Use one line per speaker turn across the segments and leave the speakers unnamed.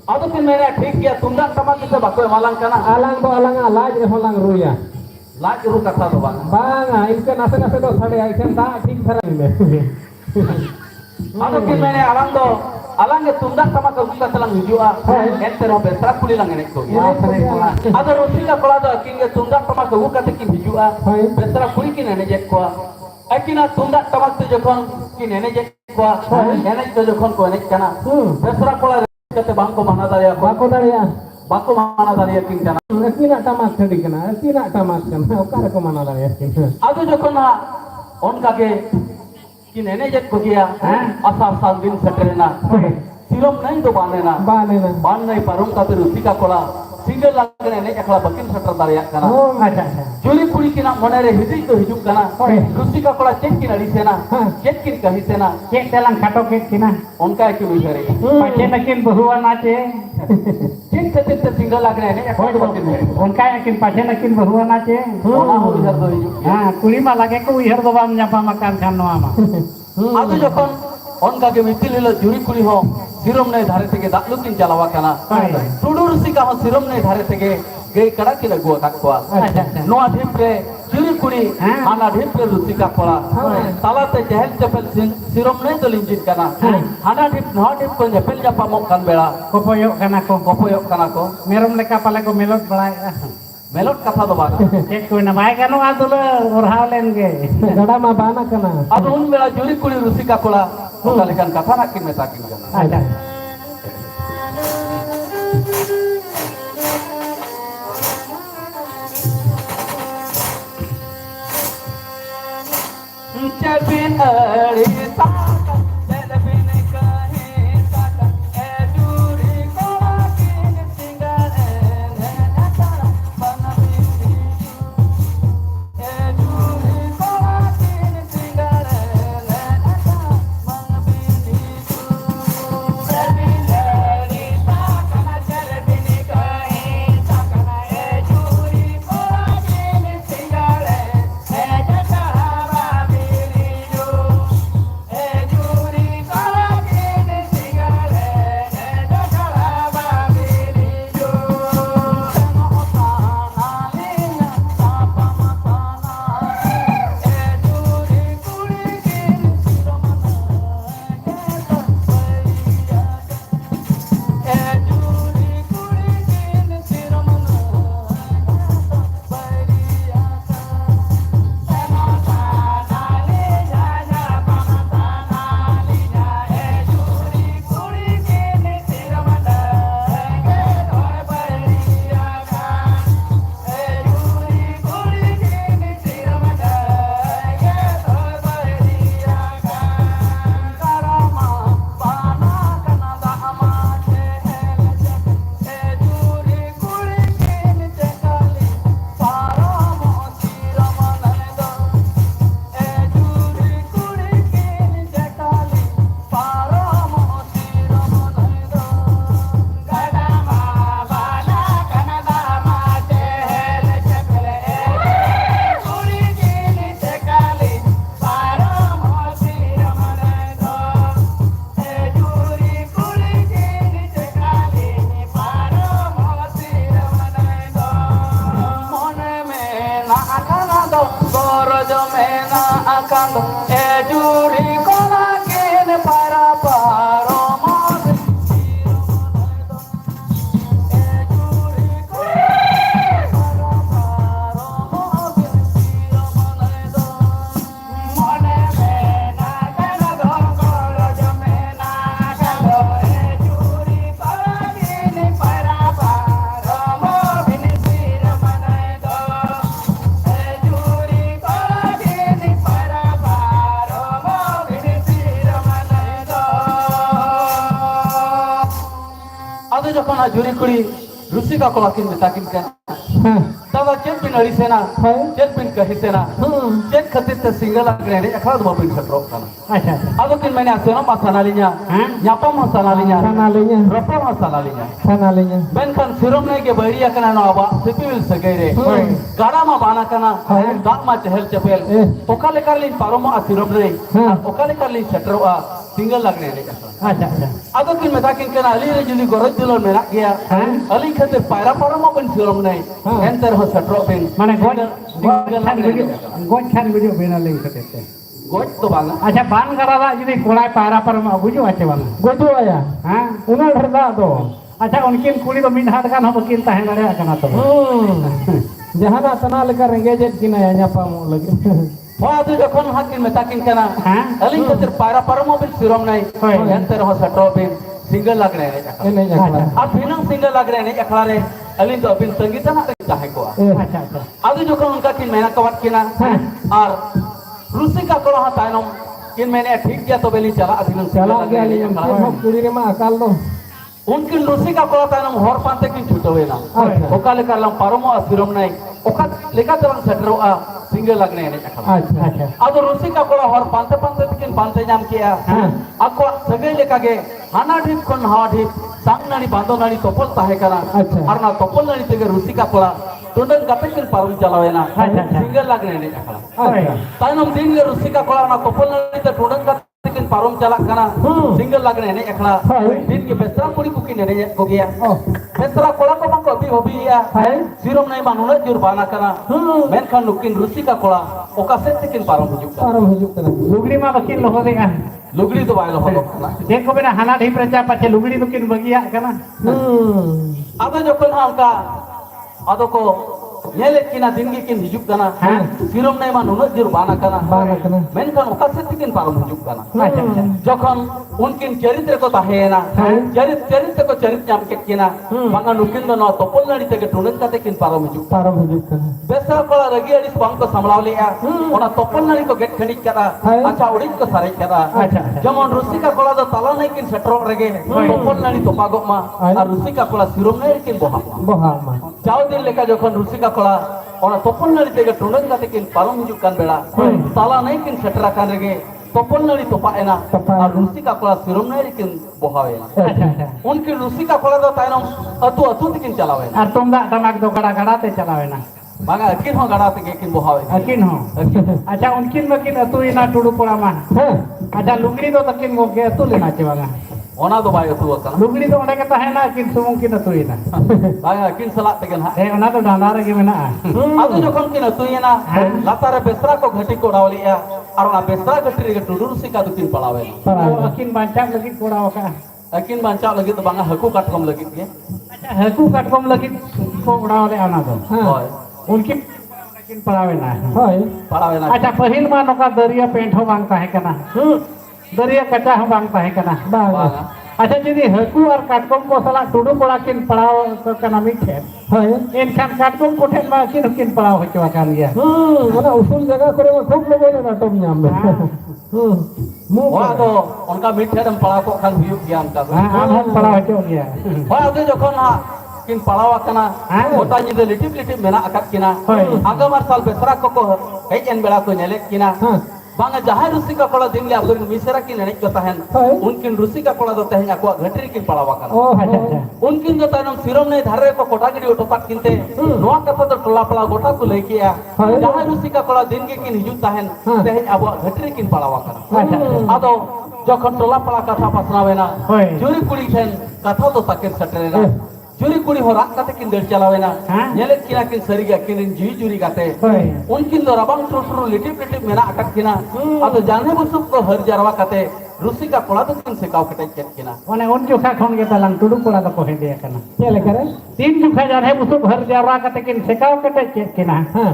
Ado kin mene ठीक किया तुंदा टमाक से बाको मालांग kana
alang do alang alaj re holang ruya
लाज रू कथा तो बांग
banga inka nase nase do sade aikan da ठीक thara me
ado kin mene alang ke tuंदा टमाक उका तlang hijua ente ro besra kuli lang enek to ado rusika kola do kin ke tuंदा टमाक uka te kin hijua besra kuli kin ene jek ko akina tuंदा टमाक te jokhon kin ene jek ko ene to jokhon ko enek kana besra kola kate bangko mana daya bako mana daya kin kana
akina tamak thadi kana akina tamak kana okare ko mana daya kin
ado jokhon na onka ke kin ene jek ko gaya asar sal din seterena sirom nahi to banena ban nahi parung ka rusika kola single lagane ene ekla bakin seter daya kana juli puri kina monere hiji to hijuk kana rusika kola cek kin alisena cek kin kahisena
cek telang kato cek kina
onka ki bihare
pache nakin bahuan ache
cek kete single lagane ene ekla bakin
onka yakin pache nakin bahuan ache
ona ho bihar do hijuk
kuli ma lage ko ihar do bam nyapa makan kan no ama
ado jokhon onka ke mitil hilo juri kuli ho sirom nei dhare theke daklu kin chalawa kana tudu rusika ho sirom nei dhare theke gei kada ki lagua kakwa noa dhipre juri kuli ana dhipre rusika kola talate jahel chapel sirom nei to linjin kana ana dhip no dhip ko japel japa mok kan bela
kopoyok kana ko merom leka pale ko melot balai
melot katha do baga
cek ko na bai kanu adule orhaw len ge gada ma bana kana
ado un bela juri kuli rusika kola kalikan katha nakin metakin kana Cepin eri sakan, cepin kahe sakan, juri kola kini tinggal acara panabindi, juri kola kini tinggal acara panabindi. Cepin eri sakan, cepin kahe sakan, juri kola kini tinggal acara. Akando, juri kola kene para paro mone. Juri kola para paro mone. Mone mena kana do kola jamena kando. Juri kola kene para paro mone sira mane do. Juri kola kene para paro mone sira mane do. Ado jokon juri kuri rusika kola kin metakin kan दादा चेत बिन अड़ीसेना चेत बिन कहिसेना चेत खातिर ते single लागे ने अखड़ा दो बिन खतरो kana
अच्छा
ado kin mene asena masanalinya nyapa masanalinya rapa masanalinya benkan sirom ne ke bariya kana no aba sipil sagaire gada ma bana kana dak ma chehel chapel okale karlin paromo asirom re okale karlin chatro single lagne ne
अच्छा
ado kin metakin kana ali re juli goroj dilon mena gaya ali khatir paira paromo ben sirom ne enter ho chatro ben
माने गोच Khan video बेना ले सकते
गोच तो बांगा
अच्छा बान करा जुदी कोड़ा पारा पर बुझो आचे बांगा गोचो आया हां उना धरदा तो अच्छा उनकिन कुली तो मिन हाट का न बकिन ताहे नरे कना तो जहाना तना लेका रेंगेजेट किना यापा मो लगे
Wah, जखन Hokkien metakin kana ali khatir paira paromo ben sirom nai enter ho chatro ben single lagne ne ab binang single lagne ne akhla re alin to bin Sangeeta na चाहे को
अच्छा अच्छा
adu jokon unka kin mena kawat kina ar rusika kola ha tainam kin mene ठीक किया तो बेली चला असिन
चला गया लेकिन हम कुड़ी रे मा अकाल लो
उनकिन rusika kola tainam hor pante kin chutowena okale karlam paromo asirom nai oka leka jalan chatro single lagne ne akhla
अच्छा अच्छा
adu rusika kola hor pante pante kin pante nyam kiya ako sagai leka ge hana dhip kon hawa dhip sang nani bando nani topol tahe kana ar na topol nani tege rusika kola tundang gape kin parum jalawena single lagne ne akhla tainam din le rusika kola na topol nani te tundang gape kin parum jalak kana single lagne ne akhla din ke besra puri kukin ne ko gaya besra kola ko bang hobi hobi ya sirom nai manuna jur bana kana men khan nukin rusika kola oka set kin parum hujuk kana
लुगड़ी मा बकिन लोहो देगा
lugri to bai lo holo kana
देखो बेना हाना ढी प्रजा पाछे लुगड़ी तो किन बगिया कना
ado jokon angka ado ko nyele kina dingi kin hijuk kana sirom nai manuna jur bana kana men khan oka set kin parum hujuk kana jokon unkin चरित्र को tahena चरित्र को चरित्र nyam ket kina manga nukin no topol nari tege tunen kate kin parum hujuk
kana
besa kola ragi adis bang ko samlaw liya ona topol nari ko get khanik kara acha udik ko sarai kara jamon rusika kola do tala nai kin setro rege topol nari topagok ma ar rusika kola sirom nai kin boha
ma
jauh din leka jokon rusika kola ona topol nari tege tunen kate kin parum hujuk kan bela tala nai kin setra kan rege topol nari topa ena ar rusika kola sirom nai kin boha ena unki rusika kola do tainam atu tikin chalawena
और तुम दा टमाक दो गड़ा गड़ा ते चलावे ना
manga akin ho gada tege kin boha
akin हो अच्छा उनकिन मकिन अतु इना टुडु पड़ा मा अच्छा लुगड़ी तो तकिन गो के अतु लेना चेवागा
ona do bai atu kana
लुगड़ी तो ओंडे के तहेना किन सुमुं किन अतु इना
banga akin salak tegen ha
ओना तो डांडा रे के मेना
adu jokon kin atu ena latare besra ko ghati ko dawliya ar ona besra ghati re tudur sika du kin palawe
अकिन बांचा लगी कोड़ा ओका
akin bancak lagi tu banga haku katkom lagi ke
अच्छा हकू काटकम लगी को उड़ा ले आना तो
hoy
उनकी किन पड़ावे ना होय
palawe na
अच्छा पहिल मा नोका दरिया पेंट हो बांगता है कना दरिया कटा हो बांगता है कना
banga
अच्छा जदि हकू और काटकम को सला टुडू पड़ा किन पड़ाव कना मिठे होय एनखान काटकम कोठे मा किन पड़ाव होचवा कान गया ओना उसूल जगह करे में खूब लोग ना टम नाम में
hoy ado onka mithe dam pala ko khan huyuk gya amka
हां हम पड़ाव होचो गया
hoy adu jokon ha kin palawa kana ota ni de litip mena akat kina agamar sal besra ko hei en bela ko nyelek kina banga jahai rusika kola din le abdul misra kin enek ko tahen unkin rusika kola do tahen akwa ghatri kin palawa kana
ओ अच्छा अच्छा
unkin do tanam sirom nei dhare ko kota gidi otopat kinte noa kata do tola pala gota ko lei kiya jahai rusika kola din ge kin hijut tahen tahen abwa ghatri kin palawa kana ado jokon tola pala katha pasnawena juri kuri then katha do takin satrena juri kuri horak kate kin der chalawena nyelek kina kin sariga kin juri kate unkin do rabang trutru litip mena akat kina ado jane busuk ko har jarwa kate rusika kola do kin sekau kate ket kina
ओने उन जोखा खोन के तलंग टुडू पड़ा तो कोहे दे कना चले करे तीन जोखा जाने बुसुक हर जारा कते किन सेकाव कते चेक किना हां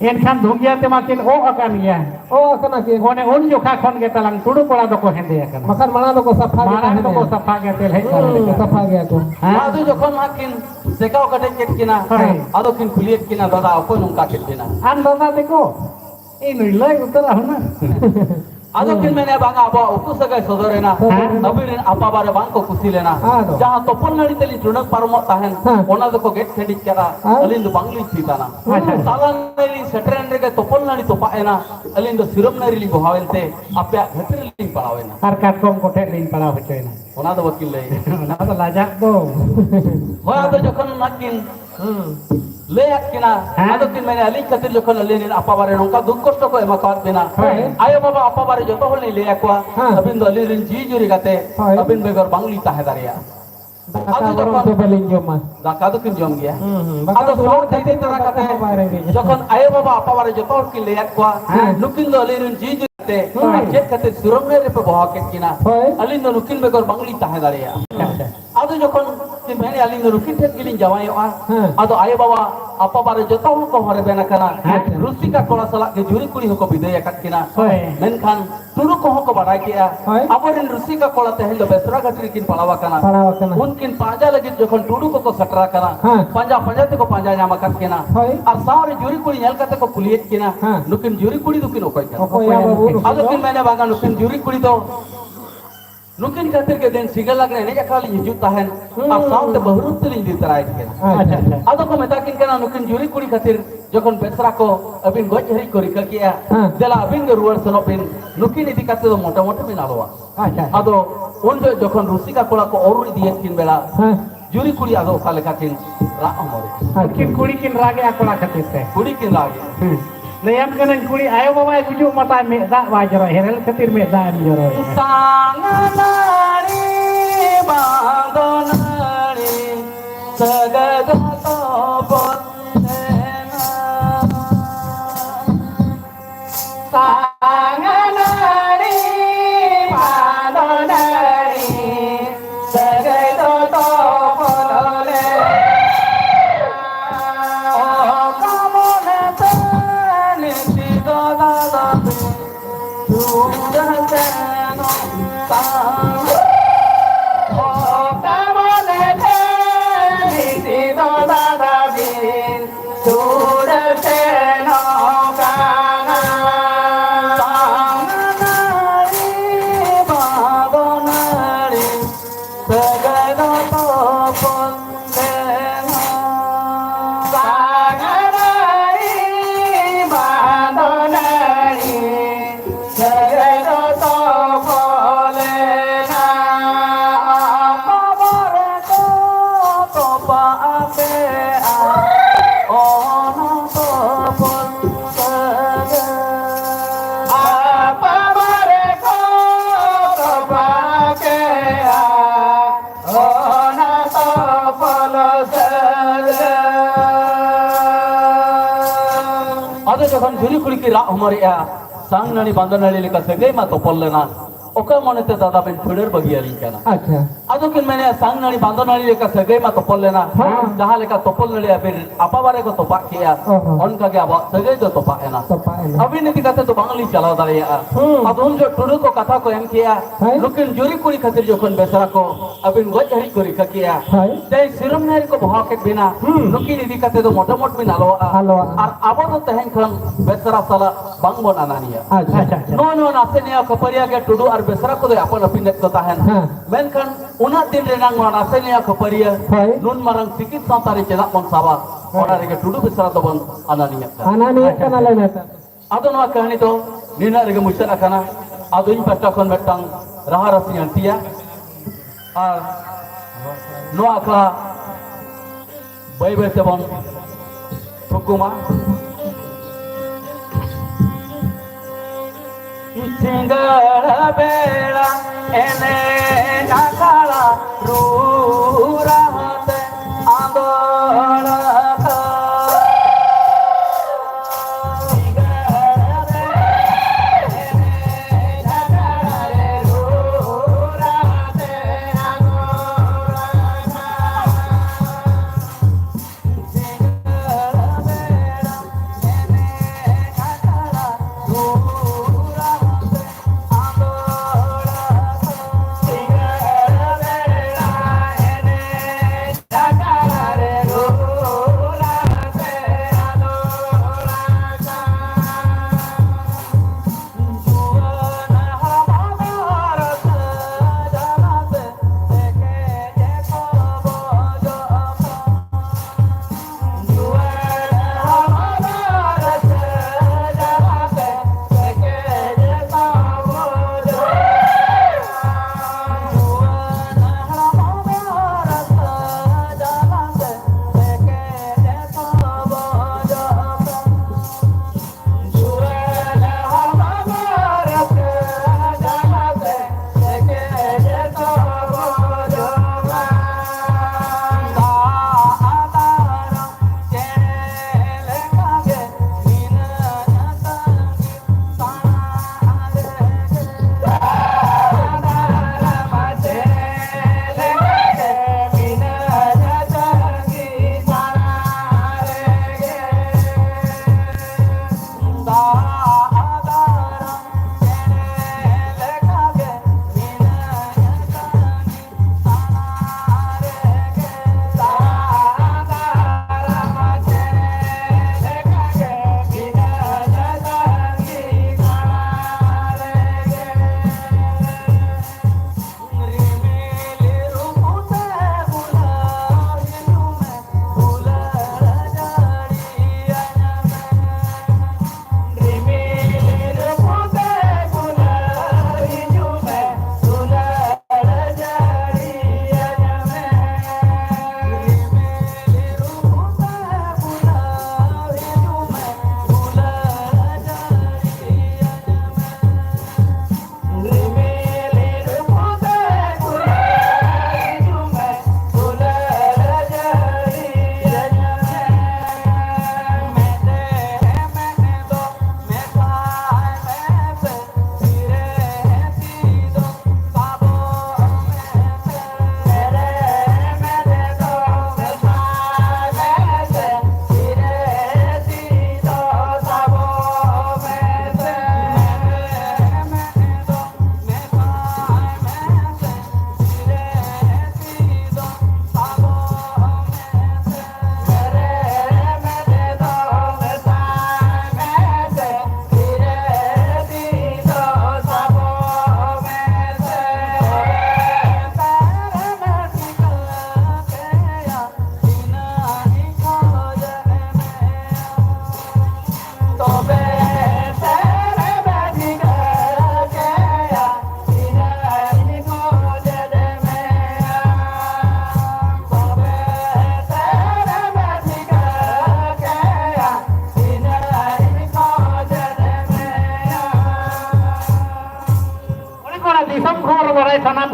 एनखान धुगिया ते माकिन ओ अकान गया ओ अकना के ओने उन जोखा खोन के तलंग टुडू पड़ा तो कोहे दे कना मकान माना तो को सफा के तेल है सफा गया तो
adu jokon makin sekau kate ket kina ado kin kuliet kina dada ko nungka ket kina
आन दादा देखो ए नुई लय उतर हो ना
Ado kin mene banga abo uku sagai sodorena abirin apa bare bang ko kusilena jaha topol nari teli tunak parmo tahen ona do ko get khendit kara alindu bangli chitana salan nari setren rege topol nari topaena alindu sirum nari li bohavente apya ghatir li parawena
har katkom kote lin palaw hochoina
ona do wakil lei
ona to lajak do
hoya do jokhon nakin leyak kina ado kin mene ali khatir jokhon alinin apa bare nongka duk kosto ko ema kawat bina ayo baba apa bare joto hol ni leyak kwa abin do alinin ji juri kate abin begor bangli tahe daria ado jokhon
to belin joma
daka do kin jom gya ado flor thai tara kate jokhon ayo baba apa bare joto hol kin leyak kwa nukin do alinin ji juri kate jet kate suram ne re pe bohaket kina alin do nukin begor bangli tahe daria ado jokhon kin mene alin do nukin thet gilin jawai ado ayo baba apa bare joto ko hore bena kana rusika kola salak ge juri kuri hoko bidaya kat kina menkhan turu ko hoko badai kia aborin rusika kola te helo besra gatri kin palawa kana unkin panja lagi jokhon turu ko satra kana panja te ko panja nyama kat kina ar sawre juri kuri nyal kate ko puliyet kina nukin juri kuri dukin okoy kana ado kin mene banga nukin juri kuri to nukin khatir ke den sigal lagne ne jakali hijut tahen ar sawte bahrut tilin di tarai kina ado ko metakin kana nukin juri kuri khatir jokhon besra ko abin goj hari kori ka kia dela abin ge ruar sono pin nukin idi kate do mota mota bin alwa ado unjo jokhon rusika kola ko oru diet kin bela juri kuri ado kale katin ra amore
kin kuri kin rage akola khatir te
kuri kin lagi
Layam kanan kuri ayo bawa kujuk mata meda wajro herel ketir meda joro
sanganari bandonari sagagato bondena sanganari bandonari sagagato bondena ado jokhon juri kuri ki ra humari ya sang nani bandan nani leka sagai ma topol lena oka monete dada ben thuder bagi alin kana
acha
ado kin mene sang nani bandan nani leka sagai ma topol lena jaha leka topol nali abin apa bare ko topak kia on ka ge aba sagai do topak ena abin niti kate to bangli chalao dariya ado unjo tudu ko katha ko em kia lukin juri kuri khatir jokhon besara ko abin goj hari kuri ka kia dei sirum nari ko bohaket bina lukin idi kate do mota mot bin alo ar abo to tehen khan besara sala bangbon ananiya no nase niya kapariya ge tudu ar besara ko de apon apin net ko tahen menkhan una din renang no nase niya kapariya nun marang sikit santari cedak bon saba ora rege tudu besara to bon ananiya
kana lena
ado no kahani to nina rege musara kana ado in pasta kon metang raha rasiyan tia ar no akla bai bai se bon hukuma Singara bela ene nakala rurahate andora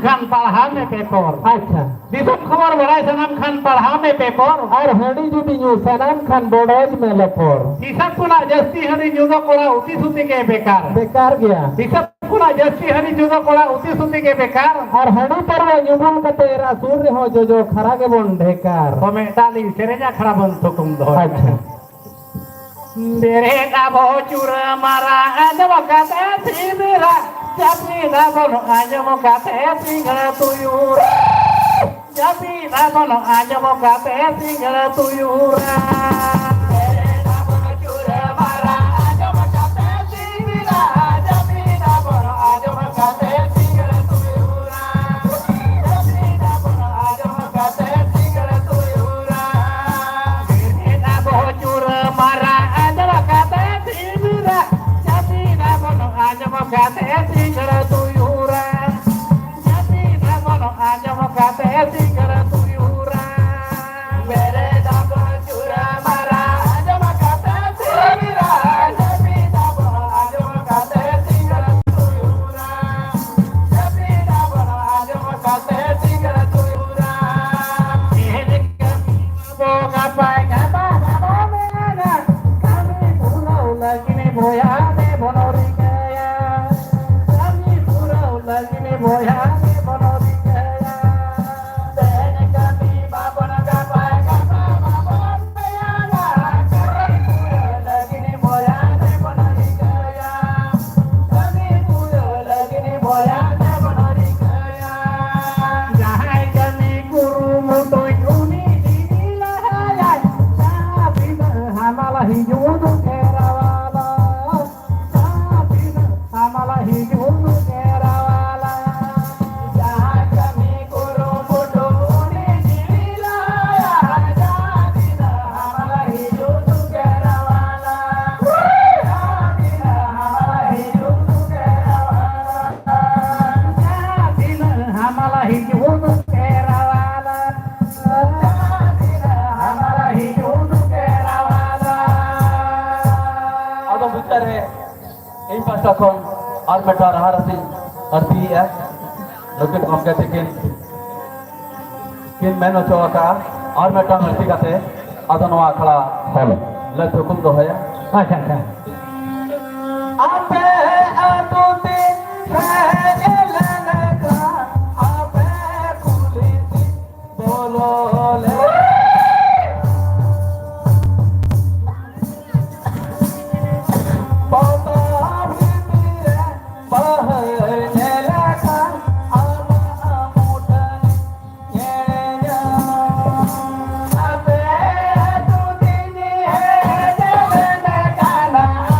Khan पढ़ा में paper
अच्छा
दिसुम खबर बड़ाई सनम खान पढ़ा में paper
और हडी जुदी new सनाम खान बोडोज में लपोर
हिसाब कुना जस्ती हरी जुदा कोड़ा उती सुती के बेकार
बेकार गया
हिसाब कुना जस्ती हरी जुदा कोड़ा उती सुती के बेकार
और हडी पर युगम कते रा सूर्य हो जो खरा के बोन ढेकार
तो मैं डाली सेरेजा खड़ा बन तो तुम दो
अच्छा
मेरे का चूर मारा अजब कहते सिंगरा जबी ना बोलो अजब कहते सिंगरा तुयूर जबी ना बोलो अजब कहते सिंगरा तुयूरा मेरे का चूर मारा अजब कहते सिंगरा जबी ना बोलो अजब कहते सिंगरा तुयूरा जबी ना बोलो अजब कहते सिंगरा तुयूरा मेरे का चूर मारा Kate tinggal tuyuran, jadi namono aja mau kate tinggal tuyuran. Bereda bercura marah aja mau kate tinggal, jadi namono aja mau kate tinggal tuyuran, jadi namono aja mau kate tinggal tuyuran. Ini kami mau ngapain apa mana? Kami pulau lagi nih boya nih bonori. Boya ni bono dikaya, tene kami babona kapai kapa babon bayana, kami puyo lagi ni boya ni bono dikaya, kami puyo lagi ni boya ni bono dikaya. Jahai kami guru mutoi uni dinilahaya, tapi hamalah hijudu kerawala, tapi hamalah hijudu kerawala.
Kon और बेटा रहा रसी अर्थी है लेकिन कम कहते किन मैंने चोआ का और बेटा अर्थी कहते अदनवा खड़ा ले चुकुल दो है
अच्छा अच्छा
आपे अतुति खेलने का आपे कुलिसी बोलो ले
Bye.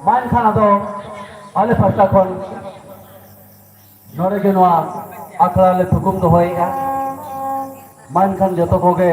मान खाना दो आले फर्स्ट खन नोरे के नोआ आखड़ा ले थुकुम दो होएगा मान खान जतो कोगे